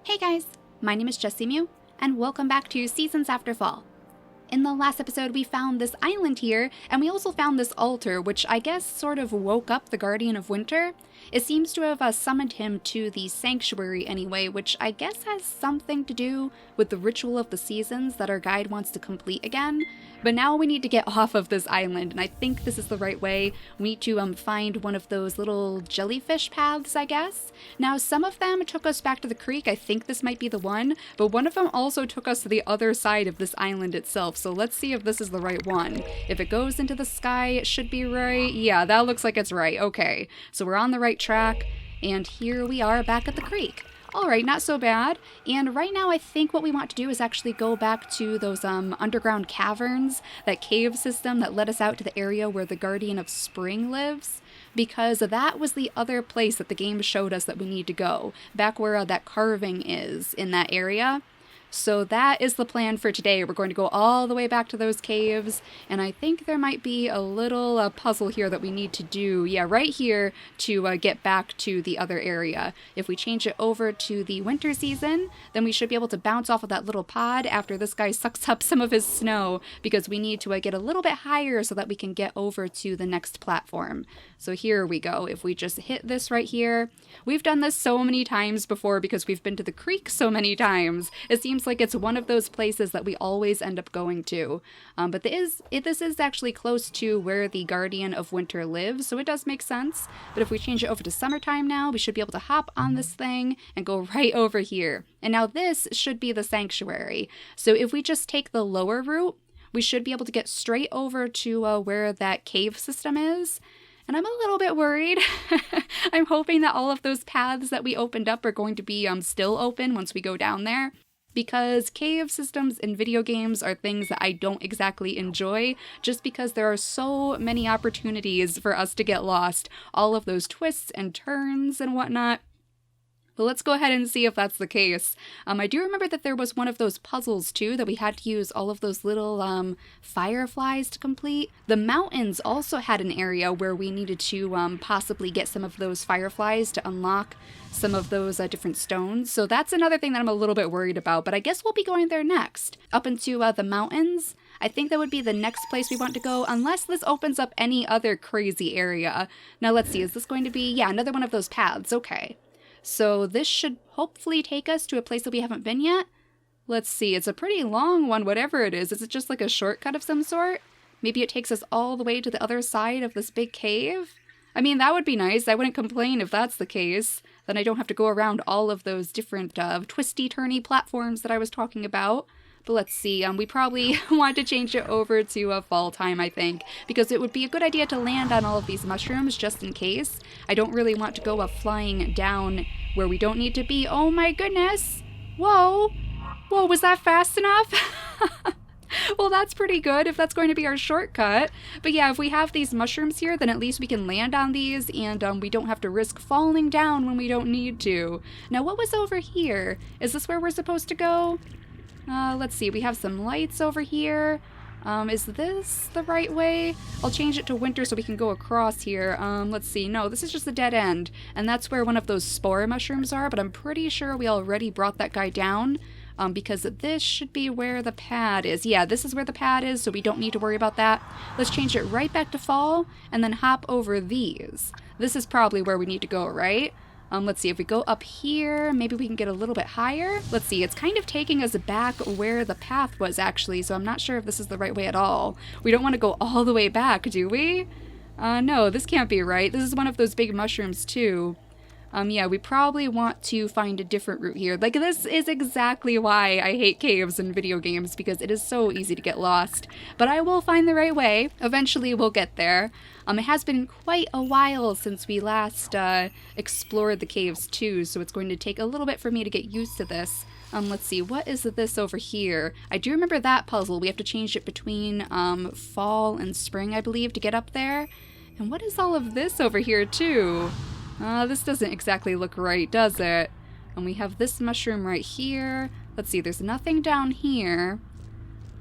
Hey guys, my name is JessiMew, and welcome back to Seasons After Fall. In the last episode, we found this island here, and we also found this altar, which I guess sort of woke up the Guardian of Winter. It seems to have summoned him to the sanctuary anyway, which I guess has something to do with the ritual of the seasons that our guide wants to complete again. But now we need to get off of this island, and I think this is the right way. We need to find one of those little jellyfish paths, I guess. Now, some of them took us back to the creek. I think this might be the one, but one of them also took us to the other side of this island itself. So let's see if this is the right one. If it goes into the sky, it should be right. Yeah, that looks like it's right. Okay, so we're on the right track, and here we are back at the creek. Alright, not so bad. And right now I think what we want to do is actually go back to those underground caverns, that cave system that led us out to the area where the Guardian of Spring lives, because that was the other place that the game showed us that we need to go, back where that carving is in that area. So that is the plan for today. We're going to go all the way back to those caves, and I think there might be a little puzzle here that we need to do, yeah, right here to get back to the other area. If we change it over to the winter season, then we should be able to bounce off of that little pod after this guy sucks up some of his snow, because we need to get a little bit higher so that we can get over to the next platform. So here we go. If we just hit this right here, we've done this so many times before because we've been to the creek so many times. It seems like it's one of those places that we always end up going to. But this is actually close to where the Guardian of Winter lives, so it does make sense. But if we change it over to summertime now, we should be able to hop on this thing and go right over here. And now this should be the sanctuary. So if we just take the lower route, we should be able to get straight over to where that cave system is. And I'm a little bit worried. I'm hoping that all of those paths that we opened up are going to be still open once we go down there, because cave systems in video games are things that I don't exactly enjoy, just because there are so many opportunities for us to get lost. All of those twists and turns and whatnot. But let's go ahead and see if that's the case. I do remember that there was one of those puzzles, too, that we had to use all of those little fireflies to complete. The mountains also had an area where we needed to possibly get some of those fireflies to unlock some of those different stones. So that's another thing that I'm a little bit worried about, but I guess we'll be going there next. Up into the mountains. I think that would be the next place we want to go, unless this opens up any other crazy area. Now let's see, is this going to be, yeah, another one of those paths, okay. So this should hopefully take us to a place that we haven't been yet. Let's see, it's a pretty long one, whatever it is. Is it just like a shortcut of some sort? Maybe it takes us all the way to the other side of this big cave? I mean, that would be nice. I wouldn't complain if that's the case. Then I don't have to go around all of those different twisty-turny platforms that I was talking about. But let's see, we probably want to change it over to fall time, I think, because it would be a good idea to land on all of these mushrooms just in case. I don't really want to go flying down where we don't need to be. Oh my goodness! Whoa! Whoa, was that fast enough? Well, that's pretty good if that's going to be our shortcut. But yeah, if we have these mushrooms here, then at least we can land on these, and we don't have to risk falling down when we don't need to. Now, what was over here? Is this where we're supposed to go? Let's see, we have some lights over here. Is this the right way? I'll change it to winter so we can go across here. Let's see, no, this is just a dead end. And that's where one of those spore mushrooms are, but I'm pretty sure we already brought that guy down. Because this should be where the pad is. Yeah, this is where the pad is, so we don't need to worry about that. Let's change it right back to fall, and then hop over these. This is probably where we need to go, right? Let's see, if we go up here, maybe we can get a little bit higher. Let's see, it's kind of taking us back where the path was, actually, so I'm not sure if this is the right way at all. We don't want to go all the way back, do we? No, this can't be right. This is one of those big mushrooms, too. Yeah, we probably want to find a different route here. Like, this is exactly why I hate caves in video games, because it is so easy to get lost. But I will find the right way. Eventually, we'll get there. It has been quite a while since we last explored the caves, too, so it's going to take a little bit for me to get used to this. Let's see, what is this over here? I do remember that puzzle. We have to change it between fall and spring, I believe, to get up there. And what is all of this over here, too? This doesn't exactly look right, does it? And we have this mushroom right here. Let's see, there's nothing down here.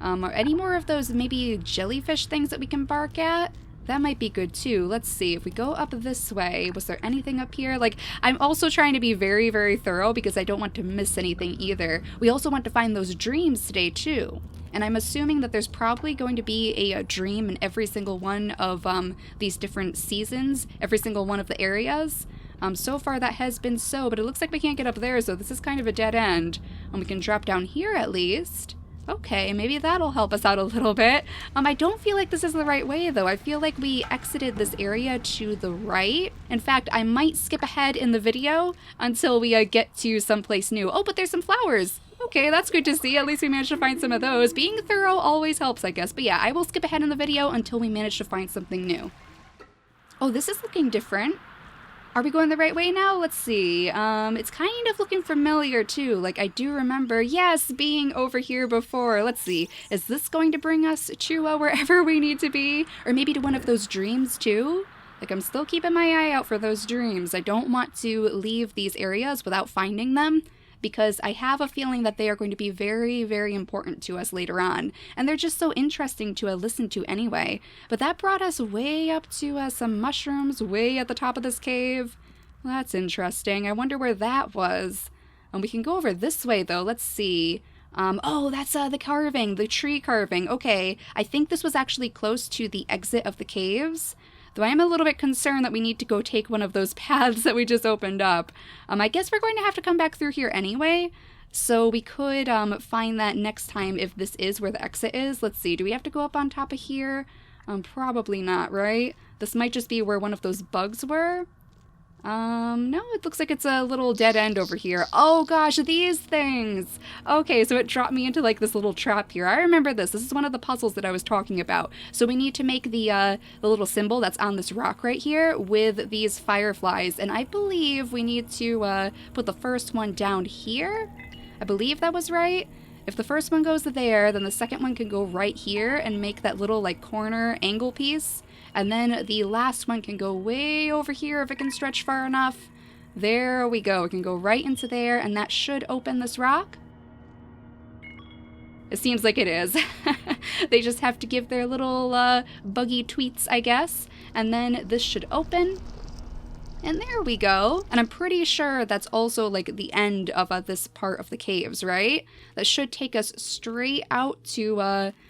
Are any more of those maybe jellyfish things that we can bark at? That might be good too. Let's see, if we go up this way, was there anything up here? Like, I'm also trying to be very, very thorough because I don't want to miss anything either. We also want to find those dreams today too. And I'm assuming that there's probably going to be a dream in every single one of these different seasons, every single one of the areas. So far that has been so, but it looks like we can't get up there, so this is kind of a dead end. And we can drop down here at least. Okay, maybe that'll help us out a little bit. I don't feel like this is the right way, though. I feel like we exited this area to the right. In fact, I might skip ahead in the video until we get to someplace new. Oh, but there's some flowers. Okay, that's good to see. At least we managed to find some of those. Being thorough always helps, I guess. But yeah, I will skip ahead in the video until we manage to find something new. Oh, this is looking different. Are we going the right way now? Let's see. It's kind of looking familiar too. Like, I do remember, yes, being over here before. Let's see. Is this going to bring us to wherever we need to be? Or maybe to one of those dreams too? Like, I'm still keeping my eye out for those dreams. I don't want to leave these areas without finding them, because I have a feeling that they are going to be very, very important to us later on. And they're just so interesting to listen to anyway. But that brought us way up to some mushrooms way at the top of this cave. Well, that's interesting. I wonder where that was. And we can go over this way, though. Let's see. Oh, that's the carving, the tree carving. Okay, I think this was actually close to the exit of the caves. Though I am a little bit concerned that we need to go take one of those paths that we just opened up. I guess we're going to have to come back through here anyway. So we could find that next time if this is where the exit is. Let's see, do we have to go up on top of here? Probably not, right? This might just be where one of those bugs were. No, it looks like it's a little dead end over here. Oh gosh, these things! Okay, so it dropped me into like this little trap here. I remember this. This is one of the puzzles that I was talking about. So we need to make the little symbol that's on this rock right here with these fireflies. And I believe we need to put the first one down here. I believe that was right. If the first one goes there, then the second one can go right here and make that little like corner angle piece. And then the last one can go way over here if it can stretch far enough. There we go. It can go right into there, and that should open this rock. It seems like it is. They just have to give their little buggy tweets, I guess. And then this should open. And there we go. And I'm pretty sure that's also like the end of this part of the caves, right? That should take us straight out to,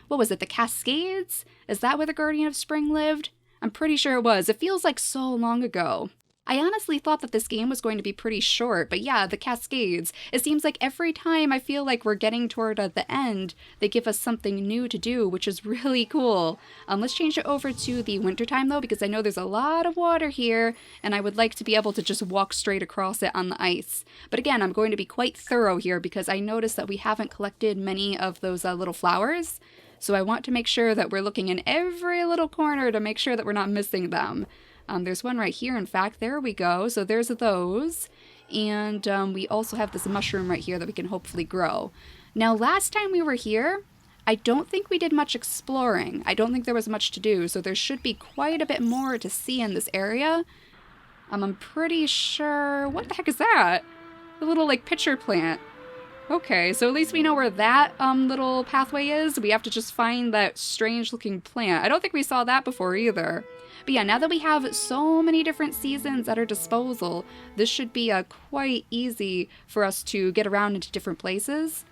what was it, the Cascades? Is that where the Guardian of Spring lived? I'm pretty sure it was. It feels like so long ago. I honestly thought that this game was going to be pretty short, but yeah, the Cascades. It seems like every time I feel like we're getting toward the end, they give us something new to do, which is really cool. Let's change it over to the wintertime though, because I know there's a lot of water here, and I would like to be able to just walk straight across it on the ice. But again, I'm going to be quite thorough here because I noticed that we haven't collected many of those little flowers. So I want to make sure that we're looking in every little corner to make sure that we're not missing them. There's one right here, in fact. There we go. So there's those. And we also have this mushroom right here that we can hopefully grow. Now, last time we were here, I don't think we did much exploring. I don't think there was much to do. So there should be quite a bit more to see in this area. I'm pretty sure... What the heck is that? A little, like, pitcher plant. Okay, so at least we know where that little pathway is. We have to just find that strange-looking plant. I don't think we saw that before either. But yeah, now that we have so many different seasons at our disposal, this should be quite easy for us to get around into different places.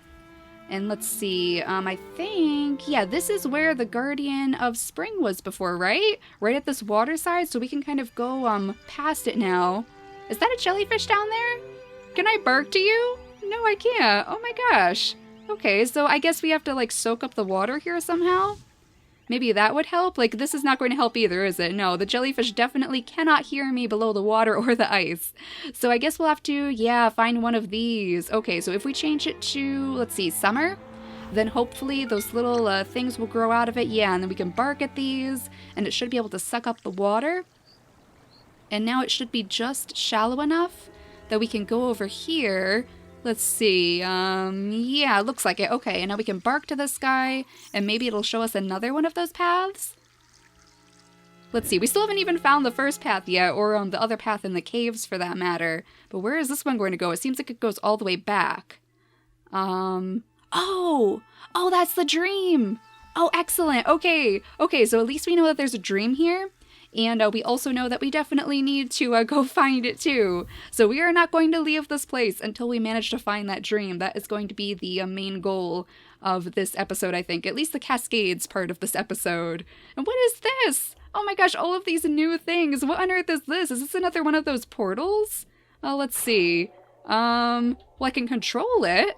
And let's see, I think, yeah, this is where the Guardian of Spring was before, right? Right at this water side, so we can kind of go past it now. Is that a jellyfish down there? Can I bark to you? No, I can't. Oh my gosh. Okay, so I guess we have to like soak up the water here somehow? Maybe that would help? Like, this is not going to help either, is it? No, the jellyfish definitely cannot hear me below the water or the ice. So I guess we'll have to, yeah, find one of these. Okay, so if we change it to, let's see, summer, then hopefully those little things will grow out of it. Yeah, and then we can bark at these, and it should be able to suck up the water. And now it should be just shallow enough that we can go over here. Let's see, yeah, it looks like it. Okay, and now we can bark to this guy, and maybe it'll show us another one of those paths? Let's see, we still haven't even found the first path yet, or the other path in the caves for that matter. But where is this one going to go? It seems like it goes all the way back. Oh, that's the dream! Oh, excellent. Okay. Okay, so at least we know that there's a dream here. And we also know that we definitely need to go find it too. So we are not going to leave this place until we manage to find that dream. That is going to be the main goal of this episode, I think. At least the Cascades part of this episode. And what is this? Oh my gosh, all of these new things. What on earth is this? Is this another one of those portals? Oh, let's see. Well, I can control it.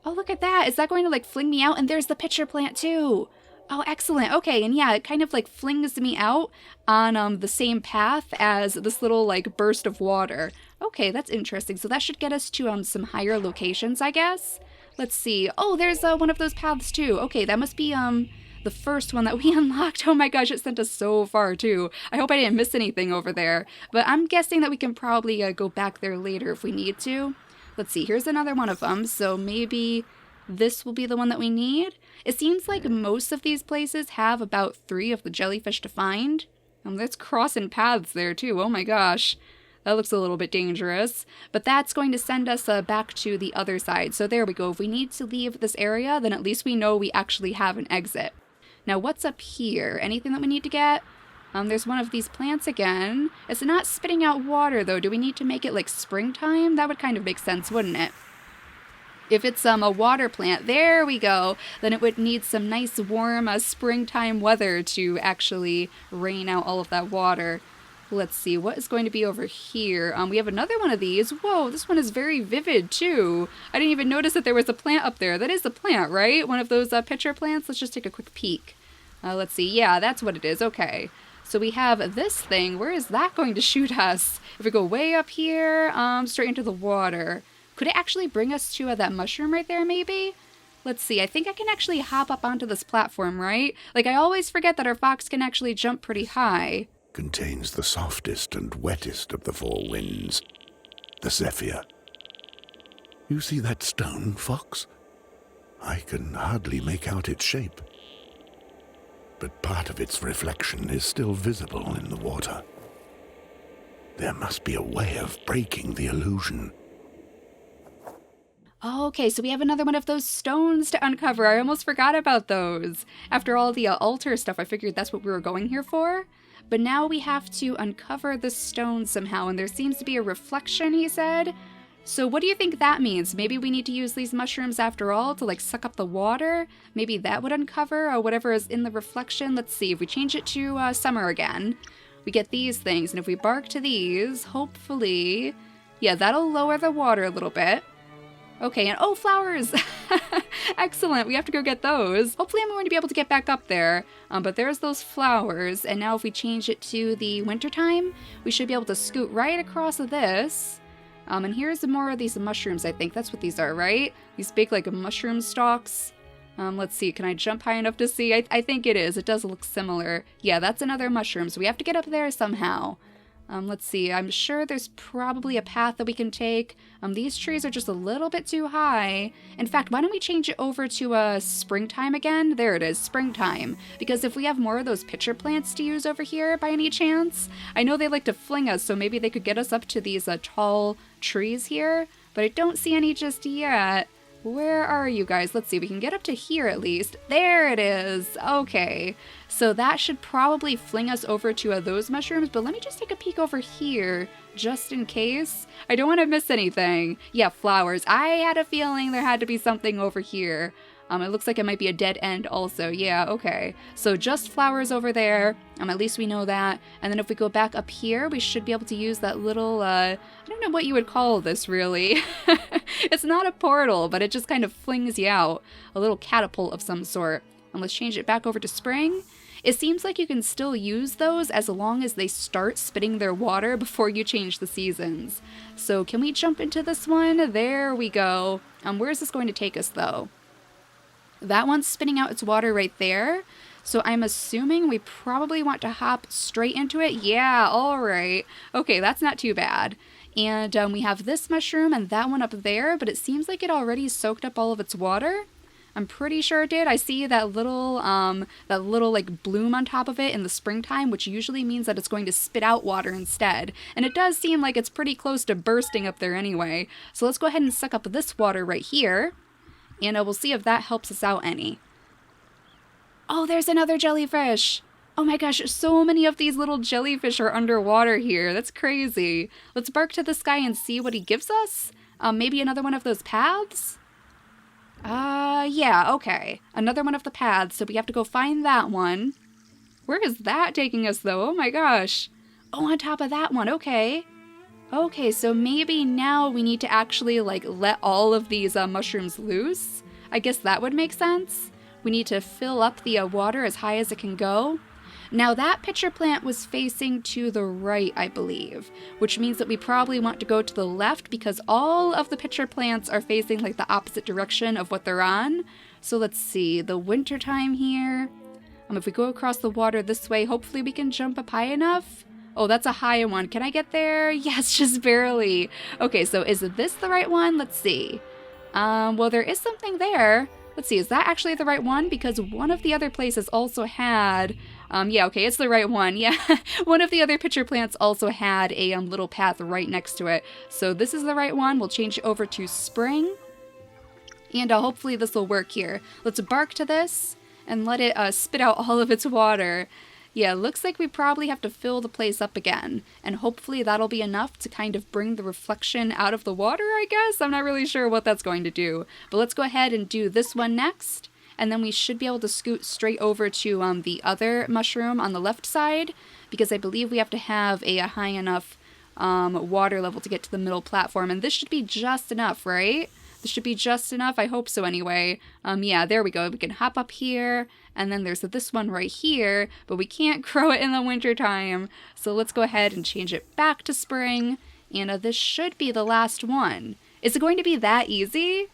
Oh, look at that. Is that going to like fling me out? And there's the pitcher plant too. Oh, excellent. Okay, and yeah, it kind of like flings me out on the same path as this little like burst of water. Okay, that's interesting. So that should get us to some higher locations, I guess. Let's see. Oh, there's one of those paths too. Okay, that must be the first one that we unlocked. Oh my gosh, it sent us so far too. I hope I didn't miss anything over there. But I'm guessing that we can probably go back there later if we need to. Let's see. Here's another one of them. So maybe this will be the one that we need. It seems like most of these places have about 3 of the jellyfish to find. That's crossing paths there too. Oh my gosh. That looks a little bit dangerous. But that's going to send us back to the other side. So there we go. If we need to leave this area, then at least we know we actually have an exit. Now what's up here? Anything that we need to get? There's one of these plants again. It's not spitting out water though. Do we need to make it like springtime? That would kind of make sense, wouldn't it? If it's a water plant, there we go, then it would need some nice warm springtime weather to actually rain out all of that water. Let's see, what is going to be over here? We have another one of these. Whoa, this one is very vivid too. I didn't even notice that there was a plant up there. That is a plant, right? One of those pitcher plants? Let's just take a quick peek. Let's see, yeah, that's what it is. Okay. So we have this thing. Where is that going to shoot us? If we go way up here, straight into the water. Could it actually bring us to that mushroom right there, maybe? Let's see. I think I can actually hop up onto this platform, right? Like, I always forget that our fox can actually jump pretty high. Contains the softest and wettest of the 4 winds, the zephyr. You see that stone, Fox? I can hardly make out its shape, but part of its reflection is still visible in the water. There must be a way of breaking the illusion. Oh, okay, so we have another one of those stones to uncover. I almost forgot about those. After all the altar stuff, I figured that's what we were going here for. But now we have to uncover the stone somehow, and there seems to be a reflection, he said. So what do you think that means? Maybe we need to use these mushrooms after all to like suck up the water? Maybe that would uncover whatever is in the reflection? Let's see, if we change it to summer again, we get these things, and if we bark to these, hopefully, yeah, that'll lower the water a little bit. Okay, and oh, flowers! Excellent, we have to go get those. Hopefully I'm going to be able to get back up there. But there's those flowers, and now if we change it to the wintertime, we should be able to scoot right across this. And here's more of these mushrooms, I think. That's what these are, right? These big, like, mushroom stalks. Let's see, can I jump high enough to see? I think it is. It does look similar. Yeah, that's another mushroom, so we have to get up there somehow. Let's see, I'm sure there's probably a path that we can take. These trees are just a little bit too high. In fact, why don't we change it over to springtime again? There it is, springtime. Because if we have more of those pitcher plants to use over here by any chance, I know they like to fling us, so maybe they could get us up to these tall trees here, but I don't see any just yet. Where are you guys? Let's see, we can get up to here at least. There it is. Okay, so that should probably fling us over to those mushrooms, but let me just take a peek over here just in case. I don't want to miss anything. Yeah, flowers. I had a feeling there had to be something over here. It looks like it might be a dead end also. Yeah, okay. So just flowers over there. At least we know that. And then if we go back up here, we should be able to use that little, I don't know what you would call this really. It's not a portal, but it just kind of flings you out. A little catapult of some sort. And let's change it back over to spring. It seems like you can still use those as long as they start spitting their water before you change the seasons. So can we jump into this one? There we go. Where is this going to take us though? That one's spitting out its water right there. So I'm assuming we probably want to hop straight into it. Yeah, all right. Okay, that's not too bad. And we have this mushroom and that one up there, but it seems like it already soaked up all of its water. I'm pretty sure it did. I see that little like bloom on top of it in the springtime, which usually means that it's going to spit out water instead. And it does seem like it's pretty close to bursting up there anyway. So let's go ahead and suck up this water right here. And we'll see if that helps us out any. Oh, there's another jellyfish. Oh my gosh, so many of these little jellyfish are underwater here. That's crazy. Let's bark to this guy and see what he gives us. Maybe another one of those paths? Yeah, okay. Another one of the paths, so we have to go find that one. Where is that taking us, though? Oh my gosh. Oh, on top of that one, okay. Okay, so maybe now we need to actually, like, let all of these mushrooms loose. I guess that would make sense. We need to fill up the water as high as it can go. Now that pitcher plant was facing to the right, I believe, which means that we probably want to go to the left because all of the pitcher plants are facing like the opposite direction of what they're on. So let's see, the winter time here. If we go across the water this way, hopefully we can jump up high enough. Oh, that's a high one. Can I get there? Yes, just barely. Okay, so is this the right one? Let's see. Well, there is something there. Let's see, is that actually the right one? Because one of the other places also had, yeah, okay, it's the right one, yeah. One of the other pitcher plants also had a little path right next to it. So this is the right one. We'll change it over to spring. And hopefully this will work here. Let's bark to this and let it spit out all of its water. Yeah, looks like we probably have to fill the place up again, and hopefully that'll be enough to kind of bring the reflection out of the water, I guess? I'm not really sure what that's going to do. But let's go ahead and do this one next, and then we should be able to scoot straight over to the other mushroom on the left side, because I believe we have to have a high enough water level to get to the middle platform, and this should be just enough, right? This should be just enough, I hope so anyway. Yeah, there we go. We can hop up here, and then there's this one right here, but we can't grow it in the winter time. So let's go ahead and change it back to spring, and this should be the last one. Is it going to be that easy?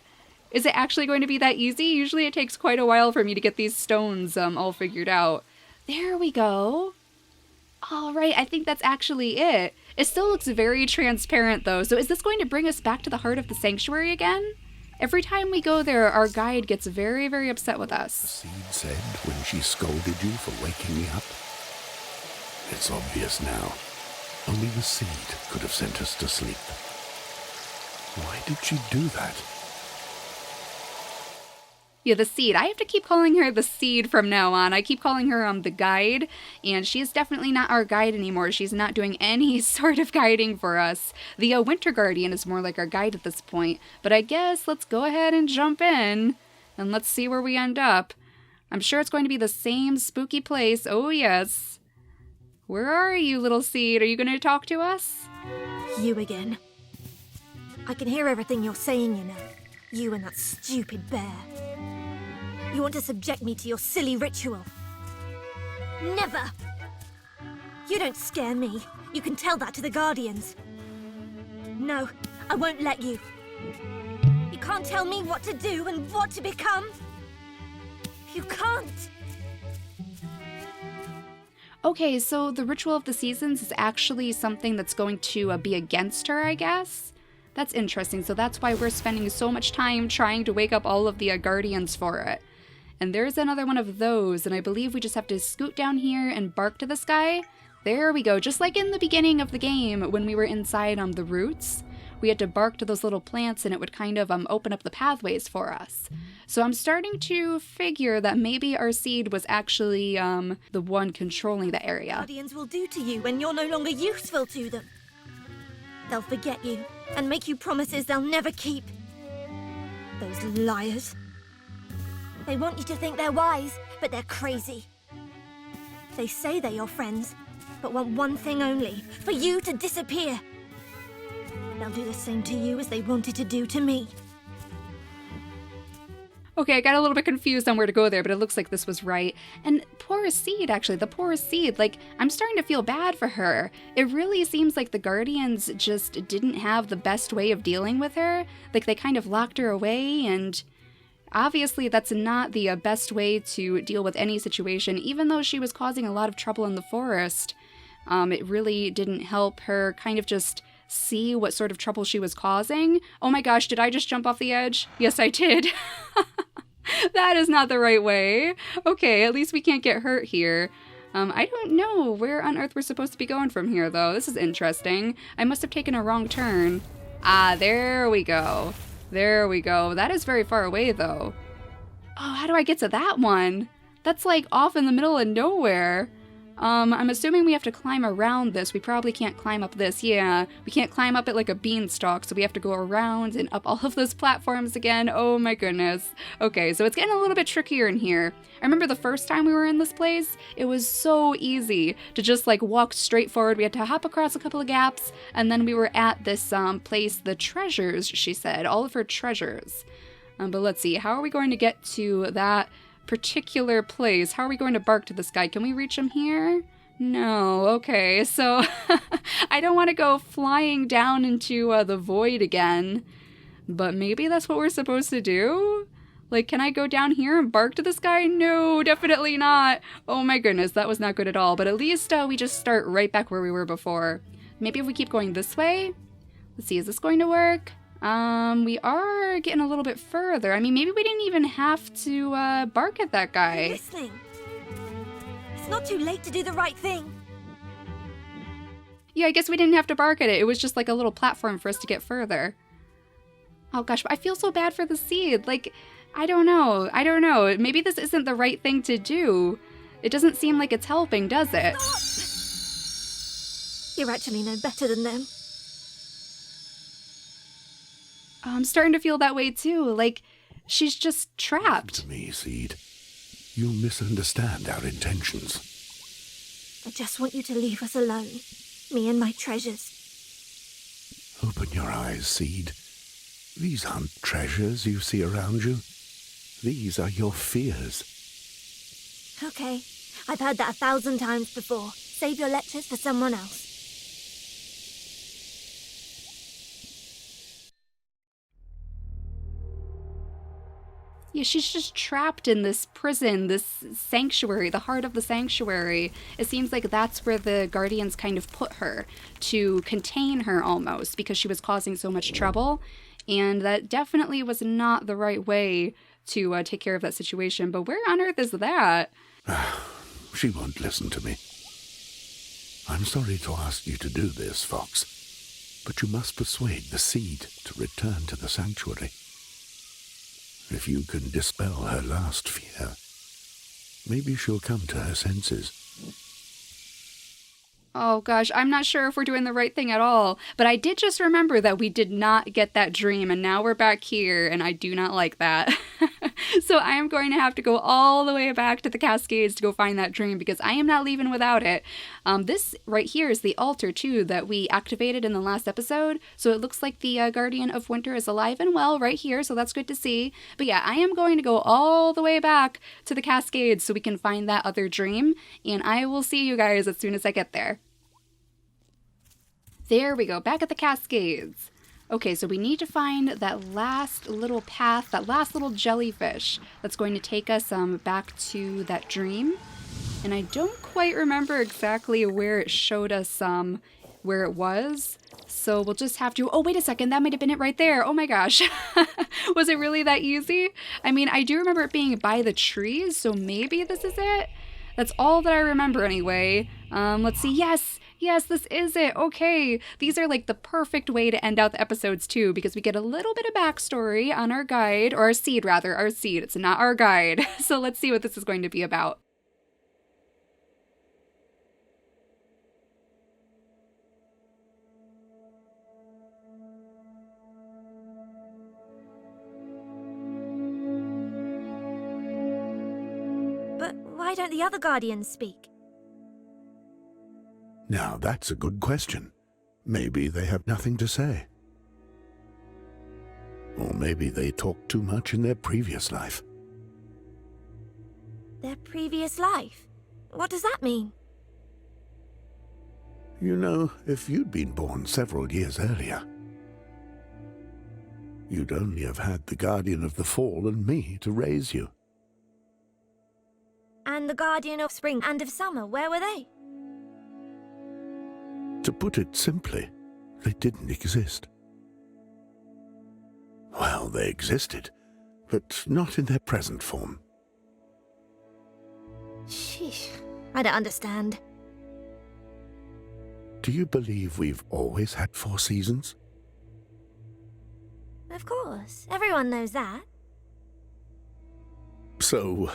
Is it actually going to be that easy? Usually it takes quite a while for me to get these stones all figured out. There we go. All right, I think that's actually it. It still looks very transparent though, so is this going to bring us back to the heart of the sanctuary again? Every time we go there, our guide gets very, very upset with us. The seed said when she scolded you for waking me up. It's obvious now. Only the seed could have sent us to sleep. Why did she do that? Yeah, the seed. I have to keep calling her the seed from now on. I keep calling her the guide, and she is definitely not our guide anymore. She's not doing any sort of guiding for us. The Winter Guardian is more like our guide at this point, but I guess let's go ahead and jump in, and let's see where we end up. I'm sure it's going to be the same spooky place. Oh, yes. Where are you, little seed? Are you going to talk to us? You again. I can hear everything you're saying, you know. You and that stupid bear. You want to subject me to your silly ritual. Never! You don't scare me. You can tell that to the Guardians. No, I won't let you. You can't tell me what to do and what to become. You can't. Okay, so the Ritual of the Seasons is actually something that's going to be against her, I guess? That's interesting, so that's why we're spending so much time trying to wake up all of the Guardians for it. And there's another one of those, and I believe we just have to scoot down here and bark to this guy. There we go, just like in the beginning of the game when we were inside the roots. We had to bark to those little plants and it would kind of open up the pathways for us. So I'm starting to figure that maybe our seed was actually the one controlling the area. Guardians will do to you when you're no longer useful to them. They'll forget you and make you promises they'll never keep. Those liars. They want you to think they're wise, but they're crazy. They say they're your friends, but want one thing only, for you to disappear. They'll do the same to you as they wanted to do to me. Okay, I got a little bit confused on where to go there, but it looks like this was right. And poor Seed, actually, the poor Seed, like, I'm starting to feel bad for her. It really seems like the Guardians just didn't have the best way of dealing with her. Like, they kind of locked her away, and obviously that's not the best way to deal with any situation, even though she was causing a lot of trouble in the forest. It really didn't help her kind of just see what sort of trouble she was causing. Oh my gosh, did I just jump off the edge? Yes, I did. That is not the right way. Okay, at least we can't get hurt here. I don't know where on earth we're supposed to be going from here, though. This is interesting. I must have taken a wrong turn. Ah, there we go. There we go. That is very far away, though. Oh, how do I get to that one? That's like off in the middle of nowhere. I'm assuming we have to climb around this. We probably can't climb up this. Yeah, we can't climb up it like a beanstalk, so we have to go around and up all of those platforms again. Oh my goodness. Okay, so it's getting a little bit trickier in here. I remember the first time we were in this place, it was so easy to just like walk straight forward. We had to hop across a couple of gaps, and then we were at this place, the treasures, she said, all of her treasures. But let's see, how are we going to get to that particular place? How are we going to bark to this guy? Can we reach him here? No. Okay, so I don't want to go flying down into the void again, but maybe that's what we're supposed to do? Like, can I go down here and bark to this guy? No, definitely not. Oh my goodness, that was not good at all. But at least we just start right back where we were before. Maybe if we keep going this way? Let's see, is this going to work? We are getting a little bit further. I mean, maybe we didn't even have to bark at that guy. I'm listening. It's not too late to do the right thing. Yeah, I guess we didn't have to bark at it. It was just like a little platform for us to get further. Oh gosh, I feel so bad for the seed. Like, I don't know. Maybe this isn't the right thing to do. It doesn't seem like it's helping, does it? Stop! You're actually no better than them. I'm starting to feel that way too. Like, she's just trapped. To me, Seed, you misunderstand our intentions. I just want you to leave us alone. Me and my treasures. Open your eyes, Seed. These aren't treasures you see around you. These are your fears. Okay, I've heard that 1,000 times before. Save your lectures for someone else. Yeah, she's just trapped in this prison, this sanctuary, the heart of the sanctuary. It seems like that's where the Guardians kind of put her, to contain her almost, because she was causing so much trouble. And that definitely was not the right way to take care of that situation. But where on earth is that? She won't listen to me. I'm sorry to ask you to do this, Fox, but you must persuade the Seed to return to the sanctuary. If you can dispel her last fear, maybe she'll come to her senses. Oh gosh, I'm not sure if we're doing the right thing at all, but I did just remember that we did not get that dream, and now we're back here, and I do not like that. So I am going to have to go all the way back to the Cascades to go find that dream, because I am not leaving without it. This right here is the altar, too, that we activated in the last episode, so it looks like the Guardian of Winter is alive and well right here, so that's good to see. But yeah, I am going to go all the way back to the Cascades so we can find that other dream, and I will see you guys as soon as I get there. There we go, back at the Cascades. Okay, so we need to find that last little path, that last little jellyfish that's going to take us back to that dream. And I don't quite remember exactly where it showed us where it was. So we'll just have to... Oh, wait a second, that might have been it right there. Oh my gosh. Was it really that easy? I mean, I do remember it being by the trees, so maybe this is it? That's all that I remember anyway. Let's see. Yes, this is it. Okay. These are like the perfect way to end out the episodes too, because we get a little bit of backstory on our guide, or our seed rather, our seed. It's not our guide. So let's see what this is going to be about. But why don't the other Guardians speak? Now that's a good question. Maybe they have nothing to say. Or maybe they talked too much in their previous life. Their previous life? What does that mean? You know, if you'd been born several years earlier, you'd only have had the Guardian of the Fall and me to raise you. And the Guardian of Spring and of Summer, where were they? To put it simply, they didn't exist. Well, they existed, but not in their present form. Sheesh, I don't understand. Do you believe we've always had 4 seasons? Of course, everyone knows that. So,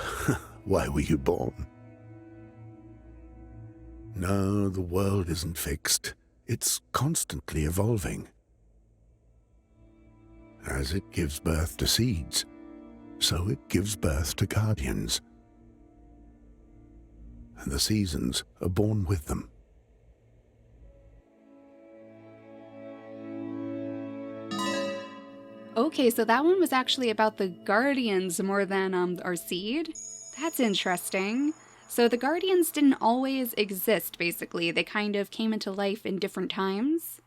Why were you born? No, the world isn't fixed. It's constantly evolving. As it gives birth to seeds, so it gives birth to guardians. And the seasons are born with them. Okay, so that one was actually about the Guardians more than our seed. That's interesting. So the Guardians didn't always exist, basically. They kind of came into life in different times.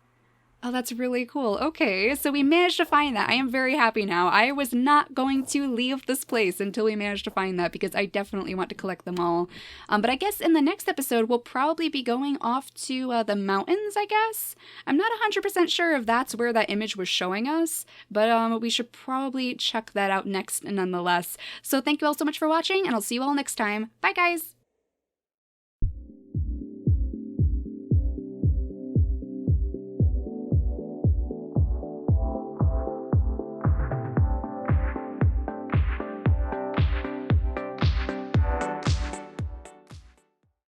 Oh, that's really cool. Okay, so we managed to find that. I am very happy now. I was not going to leave this place until we managed to find that because I definitely want to collect them all. But I guess in the next episode, we'll probably be going off to the mountains, I guess? I'm not 100% sure if that's where that image was showing us, but we should probably check that out next nonetheless. So thank you all so much for watching, and I'll see you all next time. Bye, guys!